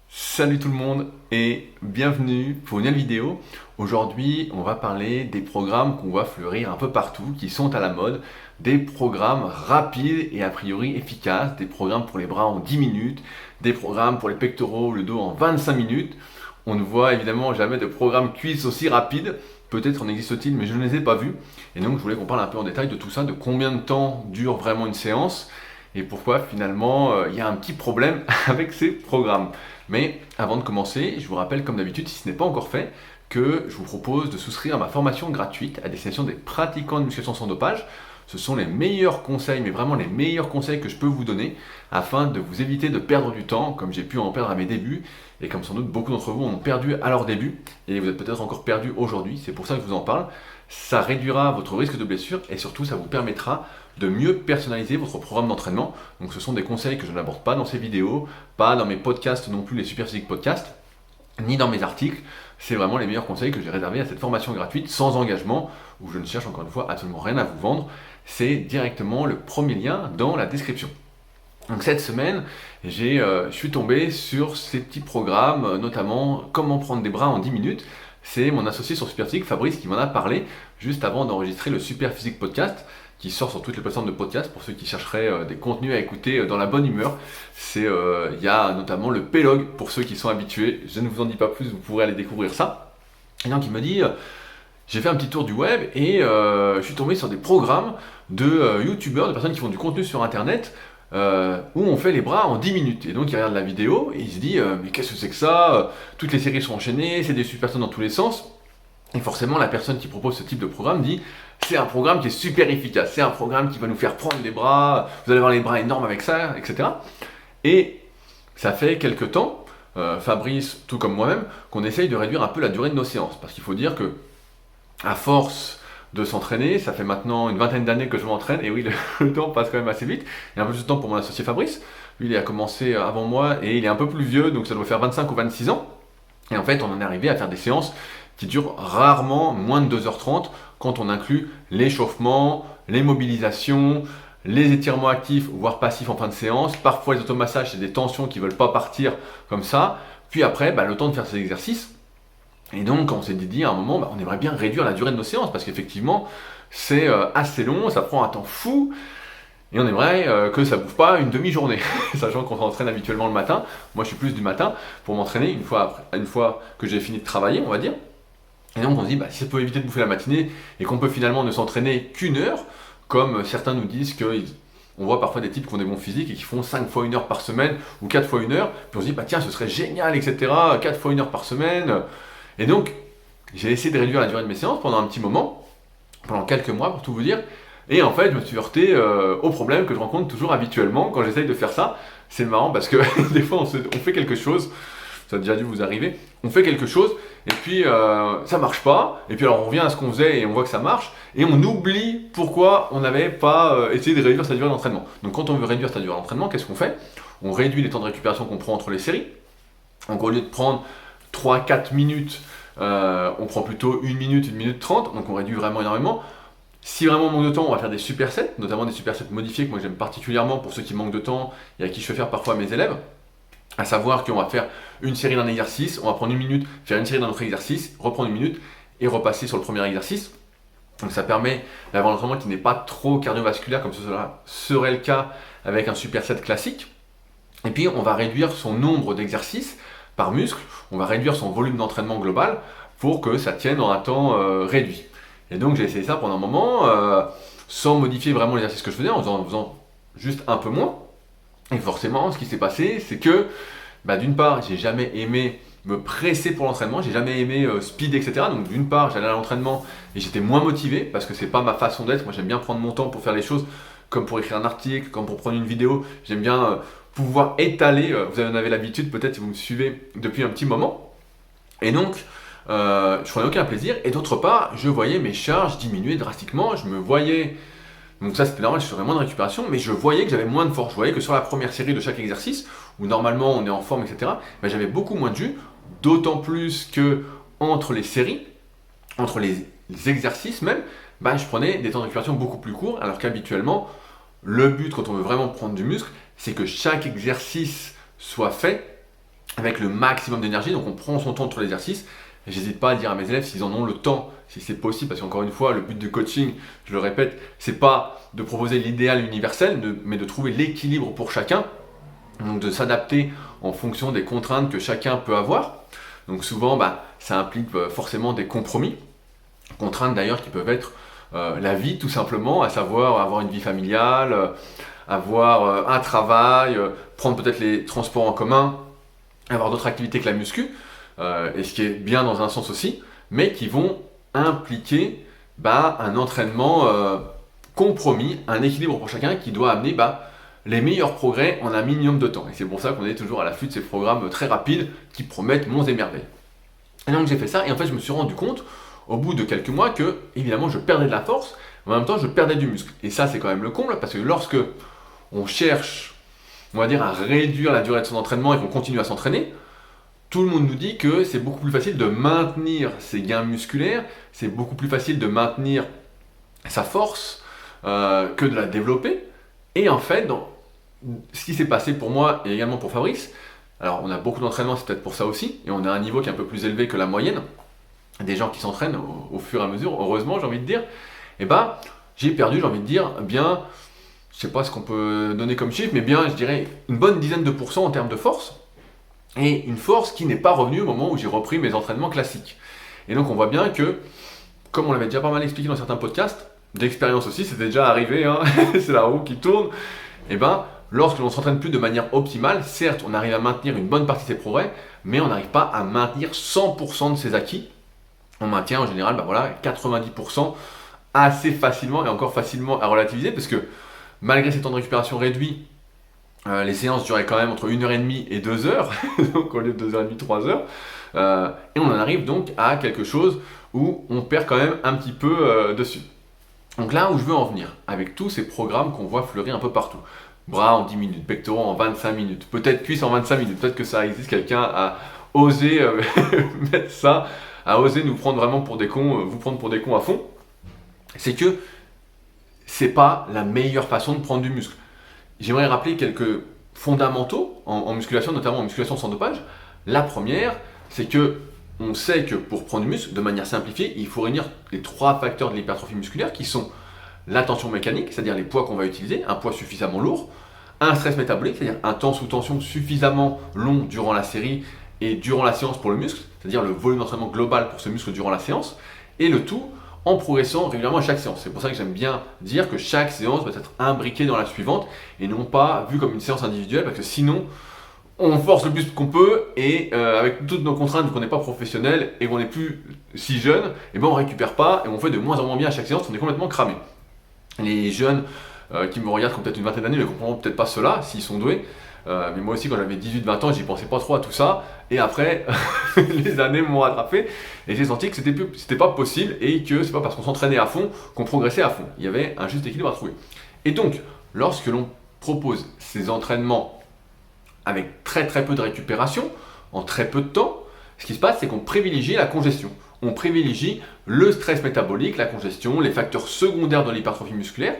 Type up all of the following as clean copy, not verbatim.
Salut tout le monde et bienvenue pour une nouvelle vidéo. Aujourd'hui, on va parler des programmes qu'on voit fleurir un peu partout, qui sont à la mode, des programmes rapides et a priori efficaces, des programmes pour les bras en 10 minutes, des programmes pour les pectoraux, le dos en 25 minutes. On ne voit évidemment jamais de programme cuisses aussi rapide, peut-être en existe-t-il, mais je ne les ai pas vus. Et donc je voulais qu'on parle un peu en détail de tout ça, de combien de temps dure vraiment une séance, et pourquoi finalement il y a un petit problème avec ces programmes. Mais avant de commencer, je vous rappelle comme d'habitude, si ce n'est pas encore fait, que je vous propose de souscrire à ma formation gratuite à destination des pratiquants de musculation sans dopage. Ce sont les meilleurs conseils, mais vraiment les meilleurs conseils que je peux vous donner afin de vous éviter de perdre du temps, comme j'ai pu en perdre à mes débuts, et comme sans doute beaucoup d'entre vous en ont perdu à leur début, et vous êtes peut-être encore perdu aujourd'hui, c'est pour ça que je vous en parle. Ça réduira votre risque de blessure, et surtout ça vous permettra de mieux personnaliser votre programme d'entraînement. Donc ce sont des conseils que je n'aborde pas dans ces vidéos, pas dans mes podcasts non plus, les Super Physique Podcasts, ni dans mes articles. C'est vraiment les meilleurs conseils que j'ai réservés à cette formation gratuite, sans engagement, où je ne cherche encore une fois absolument rien à vous vendre. C'est directement le premier lien dans la description. Donc cette semaine, je suis tombé sur ces petits programmes, notamment comment prendre des bras en 10 minutes. C'est mon associé sur Super Physique, Fabrice, qui m'en a parlé juste avant d'enregistrer le Super Physique Podcast, qui sort sur toutes les plateformes de podcast pour ceux qui chercheraient des contenus à écouter dans la bonne humeur. Il y a notamment le P-Log pour ceux qui sont habitués. Je ne vous en dis pas plus, vous pourrez aller découvrir ça. Et donc il me dit, j'ai fait un petit tour du web et je suis tombé sur des programmes de youtubeurs, de personnes qui font du contenu sur internet, où on fait les bras en 10 minutes. Et donc il regarde la vidéo et il se dit, mais qu'est-ce que c'est que ça? Toutes les séries sont enchaînées, c'est des super personnes dans tous les sens. Et forcément, la personne qui propose ce type de programme dit c'est un programme qui est super efficace, c'est un programme qui va nous faire prendre les bras, vous allez avoir les bras énormes avec ça, etc. Et ça fait quelques temps, Fabrice, tout comme moi-même, qu'on essaye de réduire un peu la durée de nos séances. Parce qu'il faut dire que, à force de s'entraîner, ça fait maintenant une vingtaine d'années que je m'entraîne, et oui, le temps passe quand même assez vite. Il y a un peu plus de temps pour mon associé Fabrice. Lui, il a commencé avant moi, et il est un peu plus vieux, donc ça doit faire 25 ou 26 ans. Et en fait, on en est arrivé à faire des séances qui durent rarement moins de 2h30 quand on inclut l'échauffement, les mobilisations, les étirements actifs, voire passifs en fin de séance. Parfois, les automassages, c'est des tensions qui ne veulent pas partir comme ça. Puis après, le temps de faire ces exercices. Et donc, on s'est dit à un moment, on aimerait bien réduire la durée de nos séances parce qu'effectivement, c'est assez long, ça prend un temps fou. Et on aimerait que ça ne bouffe pas une demi-journée, sachant qu'on s'entraîne habituellement le matin. Moi, je suis plus du matin pour m'entraîner une fois que j'ai fini de travailler, on va dire. Et donc on se dit, si ça peut éviter de bouffer la matinée et qu'on peut finalement ne s'entraîner qu'une heure, comme certains nous disent qu'on voit parfois des types qui ont des bons physiques et qui font 5 fois 1 heure par semaine ou 4 fois 1 heure, puis on se dit, tiens, ce serait génial, etc., 4 fois 1 heure par semaine. Et donc, j'ai essayé de réduire la durée de mes séances pendant un petit moment, pendant quelques mois pour tout vous dire, et en fait, je me suis heurté au problème que je rencontre toujours habituellement quand j'essaye de faire ça. C'est marrant parce que des fois, on fait quelque chose, ça a déjà dû vous arriver, on fait quelque chose, et puis ça marche pas, et puis alors on revient à ce qu'on faisait et on voit que ça marche, et on oublie pourquoi on n'avait pas essayé de réduire sa durée d'entraînement. Donc quand on veut réduire sa durée d'entraînement, qu'est-ce qu'on fait? On réduit les temps de récupération qu'on prend entre les séries. Donc au lieu de prendre 3-4 minutes, on prend plutôt 1 minute, 1 minute 30, donc on réduit vraiment énormément. Si vraiment on manque de temps, on va faire des supersets, notamment des supersets modifiés que moi j'aime particulièrement pour ceux qui manquent de temps et à qui je fais faire parfois à mes élèves. À savoir qu'on va faire une série d'un exercice, on va prendre 1 minute, faire une série d'un autre exercice, reprendre 1 minute et repasser sur le premier exercice. Donc ça permet d'avoir un entraînement qui n'est pas trop cardiovasculaire comme cela serait le cas avec un superset classique. Et puis on va réduire son nombre d'exercices par muscle, on va réduire son volume d'entraînement global pour que ça tienne en un temps réduit. Et donc j'ai essayé ça pendant un moment, sans modifier vraiment l'exercice que je faisais, en faisant juste un peu moins. Et forcément, ce qui s'est passé, c'est que, d'une part, j'ai jamais aimé me presser pour l'entraînement, j'ai jamais aimé speed, etc. Donc d'une part, j'allais à l'entraînement et j'étais moins motivé, parce que c'est pas ma façon d'être. Moi, j'aime bien prendre mon temps pour faire les choses, comme pour écrire un article, comme pour prendre une vidéo. J'aime bien pouvoir étaler, vous en avez l'habitude peut-être si vous me suivez depuis un petit moment. Et donc, je prenais aucun plaisir. Et d'autre part, je voyais mes charges diminuer drastiquement, je me voyais... Donc ça c'était normal, je ferais moins de récupération, mais je voyais que j'avais moins de force. Je voyais que sur la première série de chaque exercice, où normalement on est en forme, etc., j'avais beaucoup moins de jus, d'autant plus que entre les séries, entre les exercices même, je prenais des temps de récupération beaucoup plus courts, alors qu'habituellement, le but quand on veut vraiment prendre du muscle, c'est que chaque exercice soit fait avec le maximum d'énergie. Donc on prend son temps entre l'exercice. J'hésite pas à dire à mes élèves s'ils en ont le temps, si c'est possible, parce qu'encore une fois, le but du coaching, je le répète, c'est pas de proposer l'idéal universel, mais de trouver l'équilibre pour chacun, donc de s'adapter en fonction des contraintes que chacun peut avoir. Donc souvent, ça implique forcément des compromis, contraintes d'ailleurs qui peuvent être la vie tout simplement, à savoir avoir une vie familiale, avoir un travail, prendre peut-être les transports en commun, avoir d'autres activités que la muscu, et ce qui est bien dans un sens aussi, mais qui vont impliquer un entraînement compromis, un équilibre pour chacun qui doit amener les meilleurs progrès en un minimum de temps. Et c'est pour ça qu'on est toujours à l'affût de ces programmes très rapides qui promettent monts et merveilles. Et donc j'ai fait ça, et en fait je me suis rendu compte, au bout de quelques mois, que évidemment je perdais de la force, mais en même temps je perdais du muscle. Et ça c'est quand même le comble, parce que lorsque on cherche, on va dire, à réduire la durée de son entraînement et qu'on continue à s'entraîner, tout le monde nous dit que c'est beaucoup plus facile de maintenir ses gains musculaires, c'est beaucoup plus facile de maintenir sa force que de la développer. Et en fait, ce qui s'est passé pour moi et également pour Fabrice, alors on a beaucoup d'entraînement, c'est peut-être pour ça aussi, et on a un niveau qui est un peu plus élevé que la moyenne, des gens qui s'entraînent au fur et à mesure, heureusement j'ai envie de dire, j'ai perdu, j'ai envie de dire, je sais pas ce qu'on peut donner comme chiffre, mais je dirais une bonne dizaine de pourcents en termes de force, et une force qui n'est pas revenue au moment où j'ai repris mes entraînements classiques. Et donc on voit bien que, comme on l'avait déjà pas mal expliqué dans certains podcasts, d'expérience aussi, c'était déjà arrivé, hein, c'est la roue qui tourne, lorsque l'on s'entraîne plus de manière optimale, certes on arrive à maintenir une bonne partie de ses progrès, mais on n'arrive pas à maintenir 100% de ses acquis. On maintient en général 90% assez facilement, et encore facilement à relativiser, parce que malgré ces temps de récupération réduits, les séances duraient quand même entre 1h30 et 2h, donc au lieu de 2h30, 3h, et on en arrive donc à quelque chose où on perd quand même un petit peu dessus. Donc là où je veux en venir, avec tous ces programmes qu'on voit fleurir un peu partout, bras en 10 minutes, pectoraux en 25 minutes, peut-être cuisses en 25 minutes, peut-être que ça existe, quelqu'un a osé mettre ça, a osé nous prendre vraiment pour des cons, vous prendre pour des cons à fond, c'est que c'est pas la meilleure façon de prendre du muscle. J'aimerais rappeler quelques fondamentaux en musculation, notamment en musculation sans dopage. La première, c'est que on sait que pour prendre du muscle, de manière simplifiée, il faut réunir les 3 facteurs de l'hypertrophie musculaire qui sont la tension mécanique, c'est-à-dire les poids qu'on va utiliser, un poids suffisamment lourd, un stress métabolique, c'est-à-dire un temps sous tension suffisamment long durant la série et durant la séance pour le muscle, c'est-à-dire le volume d'entraînement global pour ce muscle durant la séance, et le tout en progressant régulièrement à chaque séance. C'est pour ça que j'aime bien dire que chaque séance doit être imbriquée dans la suivante et non pas vue comme une séance individuelle, parce que sinon on force le plus qu'on peut et avec toutes nos contraintes, vu qu'on n'est pas professionnel et qu'on n'est plus si jeune, on récupère pas et on fait de moins en moins bien à chaque séance, on est complètement cramé. Les jeunes qui me regardent, qui ont peut-être une vingtaine d'années, ne comprendront peut-être pas cela s'ils sont doués. Mais moi aussi, quand j'avais 18-20 ans, j'y pensais pas trop à tout ça. Et après, les années m'ont rattrapé et j'ai senti que c'était pas possible et que c'est pas parce qu'on s'entraînait à fond qu'on progressait à fond. Il y avait un juste équilibre à trouver. Et donc, lorsque l'on propose ces entraînements avec très très peu de récupération, en très peu de temps, ce qui se passe, c'est qu'on privilégie la congestion. On privilégie le stress métabolique, la congestion, les facteurs secondaires de l'hypertrophie musculaire,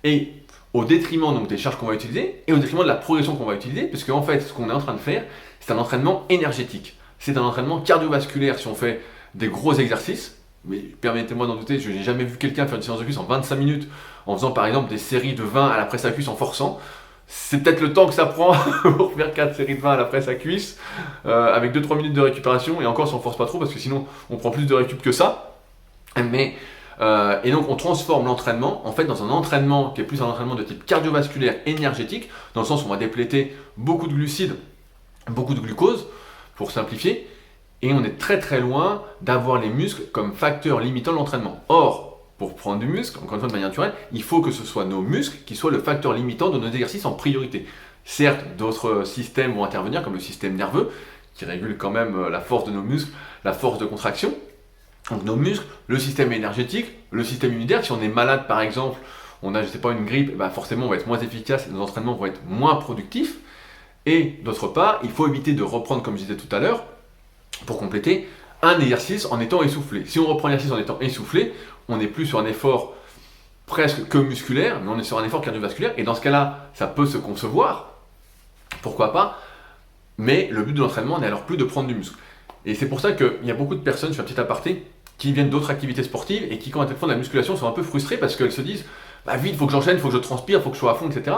et au détriment donc des charges qu'on va utiliser, et au détriment de la progression qu'on va utiliser, parce qu'en fait, ce qu'on est en train de faire, c'est un entraînement énergétique. C'est un entraînement cardiovasculaire si on fait des gros exercices, mais permettez-moi d'en douter, je n'ai jamais vu quelqu'un faire une séance de cuisse en 25 minutes, en faisant par exemple des séries de 20 à la presse à cuisse en forçant. C'est peut-être le temps que ça prend pour faire 4 séries de 20 à la presse à cuisse, avec 2-3 minutes de récupération, et encore si on force pas trop, parce que sinon on prend plus de récup que ça. Et donc on transforme l'entraînement en fait dans un entraînement qui est plus un entraînement de type cardiovasculaire énergétique, dans le sens où on va dépléter beaucoup de glucides, beaucoup de glucose, pour simplifier, et on est très très loin d'avoir les muscles comme facteur limitant l'entraînement. Or, pour prendre du muscle, encore une fois de manière naturelle, il faut que ce soit nos muscles qui soient le facteur limitant de nos exercices en priorité. Certes, d'autres systèmes vont intervenir, comme le système nerveux, qui régule quand même la force de nos muscles, la force de contraction. Donc nos muscles, le système énergétique, le système immunitaire. Si on est malade par exemple, on a une grippe, forcément on va être moins efficace, nos entraînements vont être moins productifs. Et d'autre part, il faut éviter de reprendre, comme je disais tout à l'heure, pour compléter, un exercice en étant essoufflé. Si on reprend l'exercice en étant essoufflé, on n'est plus sur un effort presque que musculaire, mais on est sur un effort cardiovasculaire, et dans ce cas-là, ça peut se concevoir, pourquoi pas, mais le but de l'entraînement n'est alors plus de prendre du muscle. Et c'est pour ça qu'il y a beaucoup de personnes, je fais un petit aparté, qui viennent d'autres activités sportives et qui, quand elles font de la musculation, sont un peu frustrées parce qu'elles se disent bah vite, il faut que j'enchaîne, il faut que je transpire, il faut que je sois à fond, etc.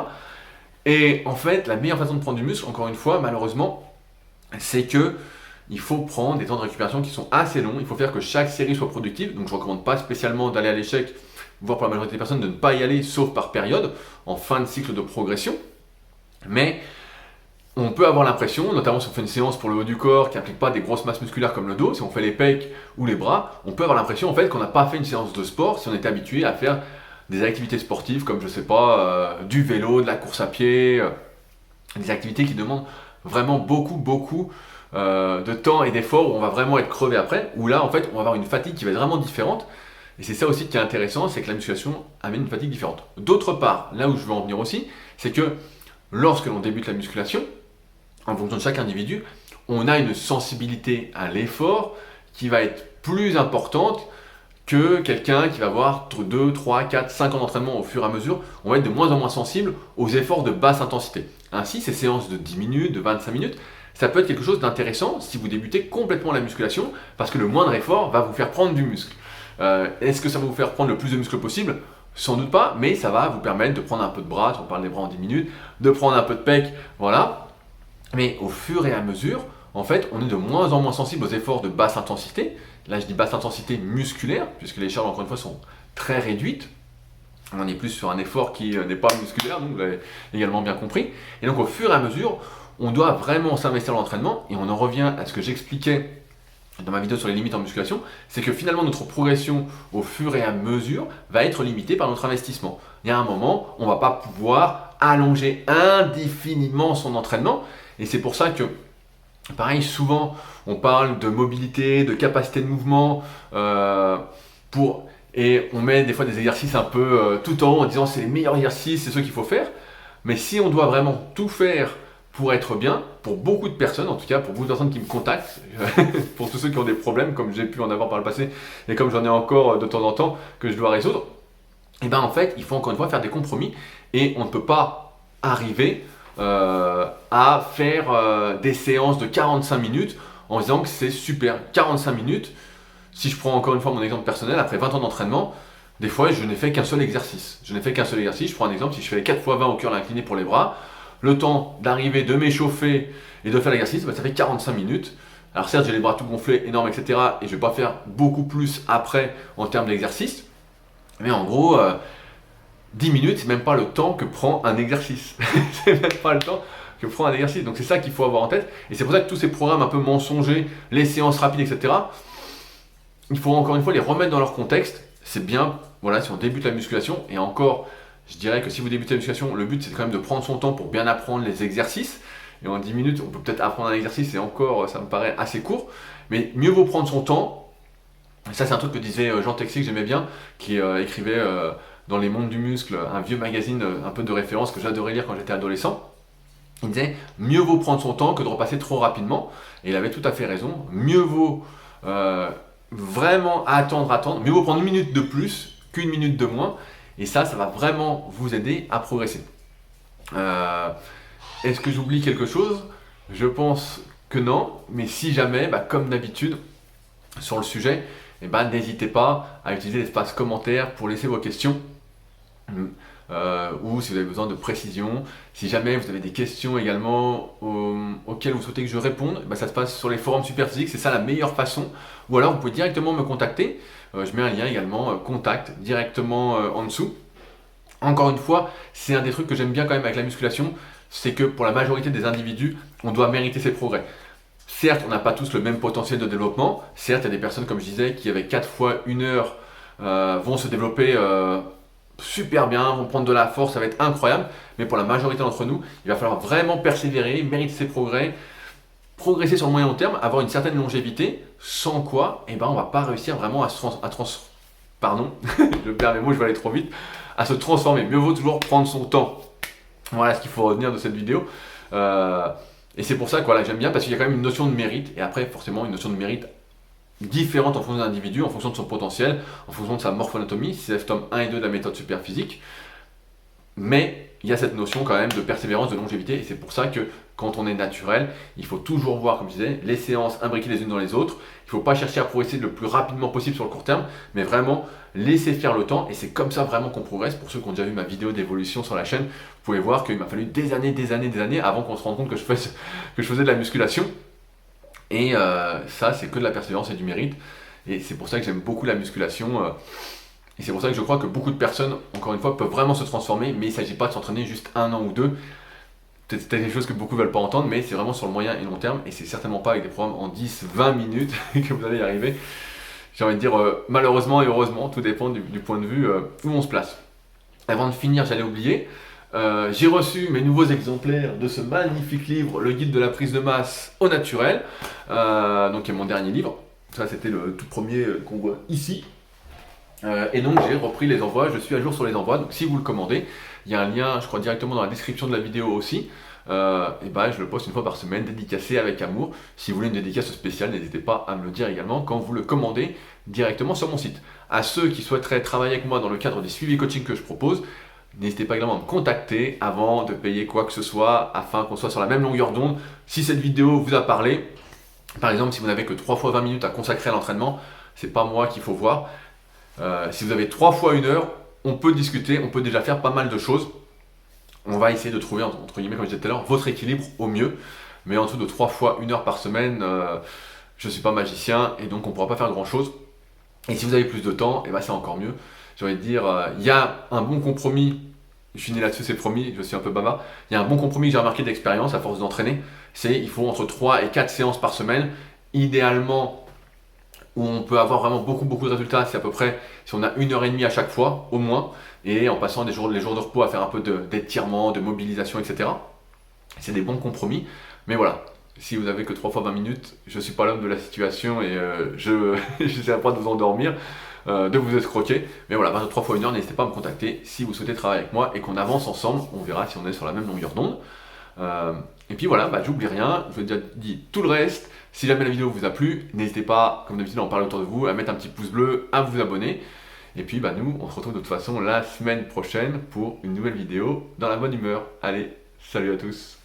Et en fait, la meilleure façon de prendre du muscle, encore une fois, malheureusement, c'est que il faut prendre des temps de récupération qui sont assez longs. Il faut faire que chaque série soit productive. Donc, je ne recommande pas spécialement d'aller à l'échec, voire pour la majorité des personnes de ne pas y aller, sauf par période, en fin de cycle de progression. Mais on peut avoir l'impression, notamment si on fait une séance pour le haut du corps qui n'implique pas des grosses masses musculaires comme le dos, si on fait les pecs ou les bras, on peut avoir l'impression en fait qu'on n'a pas fait une séance de sport si on était habitué à faire des activités sportives comme je sais pas, du vélo, de la course à pied, des activités qui demandent vraiment beaucoup de temps et d'efforts où on va vraiment être crevé après, où là en fait on va avoir une fatigue qui va être vraiment différente. Et c'est ça aussi qui est intéressant, c'est que la musculation amène une fatigue différente. D'autre part, là où je veux en venir aussi, c'est que lorsque l'on débute la musculation, en fonction de chaque individu, on a une sensibilité à l'effort qui va être plus importante que quelqu'un qui va avoir 2, 3, 4, 5 ans d'entraînement au fur et à mesure. On va être de moins en moins sensible aux efforts de basse intensité. Ainsi, ces séances de 10 minutes, de 25 minutes, ça peut être quelque chose d'intéressant si vous débutez complètement la musculation, parce que le moindre effort va vous faire prendre du muscle. Est-ce que ça va vous faire prendre le plus de muscle possible ? Sans doute pas, mais ça va vous permettre de prendre un peu de bras, si on parle des bras en 10 minutes, de prendre un peu de pec, voilà. Mais au fur et à mesure, en fait, on est de moins en moins sensible aux efforts de basse intensité. Là, je dis basse intensité musculaire, puisque les charges, encore une fois, sont très réduites. On est plus sur un effort qui n'est pas musculaire, donc vous l'avez également bien compris. Et donc, au fur et à mesure, on doit vraiment s'investir dans l'entraînement. Et on en revient à ce que j'expliquais dans ma vidéo sur les limites en musculation, c'est que finalement, notre progression au fur et à mesure va être limitée par notre investissement. Il y a un moment, on ne va pas pouvoir allonger indéfiniment son entraînement. Et c'est pour ça que, pareil, souvent, on parle de mobilité, de capacité de mouvement, et on met des fois des exercices un peu tout en haut en disant c'est les meilleurs exercices, c'est ceux qu'il faut faire. Mais si on doit vraiment tout faire pour être bien, pour beaucoup de personnes, en tout cas pour beaucoup de personnes qui me contactent, pour tous ceux qui ont des problèmes, comme j'ai pu en avoir par le passé, et comme j'en ai encore de temps en temps que je dois résoudre, et bien en fait, il faut encore une fois faire des compromis, et on ne peut pas arriver à faire des séances de 45 minutes en disant que c'est super. 45 minutes, si je prends encore une fois mon exemple personnel, après 20 ans d'entraînement, des fois je n'ai fait qu'un seul exercice. Je prends un exemple, si je fais 4 fois 20 au curl incliné pour les bras, le temps d'arriver, de m'échauffer et de faire l'exercice, ça fait 45 minutes. Alors certes, j'ai les bras tout gonflés, énormes, etc. Et je ne vais pas faire beaucoup plus après en termes d'exercice. Mais en gros, 10 minutes, c'est même pas le temps que prend un exercice. C'est même pas le temps que prend un exercice. Donc c'est ça qu'il faut avoir en tête. Et c'est pour ça que tous ces programmes un peu mensongers, les séances rapides, etc., il faut encore une fois les remettre dans leur contexte. C'est bien, voilà, si on débute la musculation, et encore, je dirais que si vous débutez la musculation, le but c'est quand même de prendre son temps pour bien apprendre les exercices. Et en 10 minutes, on peut peut-être apprendre un exercice, et encore, ça me paraît assez court. Mais mieux vaut prendre son temps. Et ça, c'est un truc que disait Jean Texier, que j'aimais bien, qui écrivait dans Les Mondes du Muscle, un vieux magazine un peu de référence que j'adorais lire quand j'étais adolescent. Il disait « Mieux vaut prendre son temps que de repasser trop rapidement ». Et il avait tout à fait raison. Mieux vaut vraiment attendre. Mieux vaut prendre 1 minute de plus qu'1 minute de moins. Et ça va vraiment vous aider à progresser. Est-ce que j'oublie quelque chose ? Je pense que non. Mais si jamais, comme d'habitude, sur le sujet, n'hésitez pas à utiliser l'espace commentaire pour laisser vos questions. Ou si vous avez besoin de précision, si jamais vous avez des questions également auxquelles vous souhaitez que je réponde, ça se passe sur les forums Superphysique, c'est ça la meilleure façon. Ou alors vous pouvez directement me contacter, je mets un lien également, contact directement en dessous. Encore une fois, c'est un des trucs que j'aime bien quand même avec la musculation, c'est que pour la majorité des individus, on doit mériter ses progrès. Certes, on n'a pas tous le même potentiel de développement, certes, il y a des personnes, comme je disais, qui avec 4 fois 1 heure vont se développer super bien, vont prendre de la force, ça va être incroyable, mais pour la majorité d'entre nous, il va falloir vraiment persévérer, mériter ses progrès, progresser sur le moyen long terme, avoir une certaine longévité, sans quoi, on va pas réussir vraiment à je perds mes mots, je vais aller trop vite, à se transformer. Mieux vaut toujours prendre son temps. Voilà ce qu'il faut retenir de cette vidéo. Et c'est pour ça que voilà, j'aime bien, parce qu'il y a quand même une notion de mérite, et après forcément une notion de mérite différente en fonction de l'individu, en fonction de son potentiel, en fonction de sa morphoanatomie, c'est tome 1 et 2 de la méthode Superphysique. Mais il y a cette notion quand même de persévérance, de longévité, et c'est pour ça que quand on est naturel, il faut toujours voir, comme je disais, les séances imbriquées les unes dans les autres. Il ne faut pas chercher à progresser le plus rapidement possible sur le court terme, mais vraiment laisser faire le temps, et c'est comme ça vraiment qu'on progresse. Pour ceux qui ont déjà vu ma vidéo d'évolution sur la chaîne, vous pouvez voir qu'il m'a fallu des années avant qu'on se rende compte que je faisais de la musculation. Et ça, c'est que de la persévérance et du mérite. Et c'est pour ça que j'aime beaucoup la musculation. Et c'est pour ça que je crois que beaucoup de personnes, encore une fois, peuvent vraiment se transformer, mais il ne s'agit pas de s'entraîner juste 1 an ou 2. C'est peut-être des choses que beaucoup ne veulent pas entendre, mais c'est vraiment sur le moyen et long terme. Et c'est certainement pas avec des programmes en 10-20 minutes que vous allez y arriver. J'ai envie de dire malheureusement et heureusement, tout dépend du point de vue où on se place. Avant de finir, j'allais oublier. J'ai reçu mes nouveaux exemplaires de ce magnifique livre, Le guide de la prise de masse au naturel, donc qui est mon dernier livre. Ça, c'était le tout premier qu'on voit ici. Et donc j'ai repris les envois, je suis à jour sur les envois, donc si vous le commandez, il y a un lien, je crois, directement dans la description de la vidéo aussi. Et ben, je le poste une fois par semaine, dédicacé avec amour. Si vous voulez une dédicace spéciale, n'hésitez pas à me le dire également quand vous le commandez directement sur mon site. À ceux qui souhaiteraient travailler avec moi dans le cadre des suivis coaching que je propose, n'hésitez pas également à me contacter avant de payer quoi que ce soit, afin qu'on soit sur la même longueur d'onde. Si cette vidéo vous a parlé, par exemple, si vous n'avez que 3 fois 20 minutes à consacrer à l'entraînement, c'est pas moi qu'il faut voir. Si vous avez 3 fois 1 heure, on peut discuter, on peut déjà faire pas mal de choses. On va essayer de trouver, entre guillemets, comme je disais tout à l'heure, votre équilibre au mieux. Mais en dessous de 3 fois 1 heure par semaine, je ne suis pas magicien et donc on ne pourra pas faire grand chose. Et si vous avez plus de temps, et ben c'est encore mieux. J'ai envie de dire, il y a un bon compromis. Je suis né là-dessus, c'est promis, je suis un peu bavard. Il y a un bon compromis que j'ai remarqué d'expérience à force d'entraîner. C'est il faut entre 3 et 4 séances par semaine. Idéalement, où on peut avoir vraiment beaucoup de résultats, c'est à peu près si on a 1 heure et demie à chaque fois, au moins, et en passant les jours de repos à faire un peu d'étirement, de mobilisation, etc. C'est des bons compromis, mais voilà, si vous avez que 3 fois 20 minutes, je ne suis pas l'homme de la situation et je n'essaierai pas de vous endormir, de vous escroquer, mais voilà, 3 fois 1 heure, n'hésitez pas à me contacter si vous souhaitez travailler avec moi et qu'on avance ensemble, on verra si on est sur la même longueur d'onde. Et puis voilà, j'oublie rien, je vous ai déjà dit tout le reste. Si jamais la vidéo vous a plu, n'hésitez pas, comme d'habitude, à en parler autour de vous, à mettre un petit pouce bleu, à vous abonner. Et puis nous, on se retrouve de toute façon la semaine prochaine pour une nouvelle vidéo dans la bonne humeur. Allez, salut à tous!